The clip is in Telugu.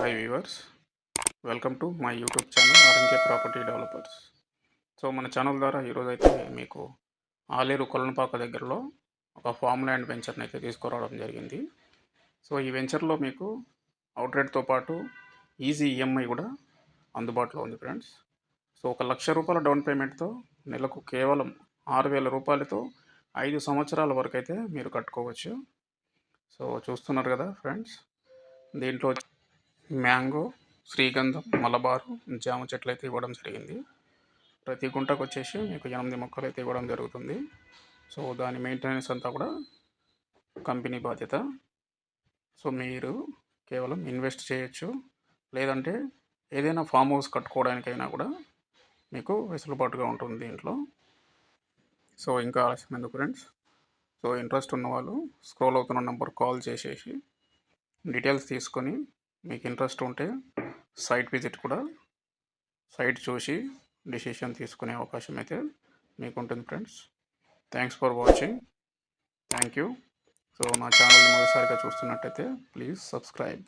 Hi viewers, welcome to my YouTube channel RNK property developers. So మన ఛానల్ ద్వారా ఈరోజైతే మీకు ఆలేరు కొలనుపాక దగ్గరలో ఒక ఫామ్ ల్యాండ్ వెంచర్ని అయితే తీసుకురావడం జరిగింది. సో ఈ వెంచర్లో మీకు అవుట్రేట్తో పాటు ఈజీ ఈఎంఐ కూడా అందుబాటులో ఉంది ఫ్రెండ్స్. సో ₹1,00,000 డౌన్ పేమెంట్తో నెలకు కేవలం ₹6,000 5 సంవత్సరాల వరకు అయితే మీరు కట్టుకోవచ్చు. సో చూస్తున్నారు కదా ఫ్రెండ్స్, దీంట్లో మ్యాంగో, శ్రీగంధం, మలబారు, జామ చెట్లు అయితే ఇవ్వడం జరిగింది. ప్రతి గుంటకు వచ్చేసి మీకు 8 మొక్కలు అయితే ఇవ్వడం జరుగుతుంది. సో దాని మెయింటెనెన్స్ అంతా కూడా కంపెనీ బాధ్యత. సో మీరు కేవలం ఇన్వెస్ట్ చేయొచ్చు, లేదంటే ఏదైనా ఫామ్ హౌస్ కట్టుకోవడానికైనా కూడా మీకు వెసులుబాటుగా ఉంటుంది దీంట్లో. సో ఇంకా ఆలస్యం ఎందుకు ఫ్రెండ్స్? సో ఇంట్రెస్ట్ ఉన్నవాళ్ళు స్క్రోల్ అవుతున్న నెంబర్ కాల్ చేసేసి డీటెయిల్స్ తీసుకొని మీకు ఇంట్రెస్ట్ ఉంటే సైట్ విజిట్ కూడా సైట్ చూసి డిసిషన్ తీసుకునే అవకాశం అయితే మీకు ఉంటుంది friends. Thanks for watching. Thank you. So నా ఛానల్ని మొదటిసారిగా చూస్తున్నట్టయితే ప్లీజ్ సబ్స్క్రైబ్.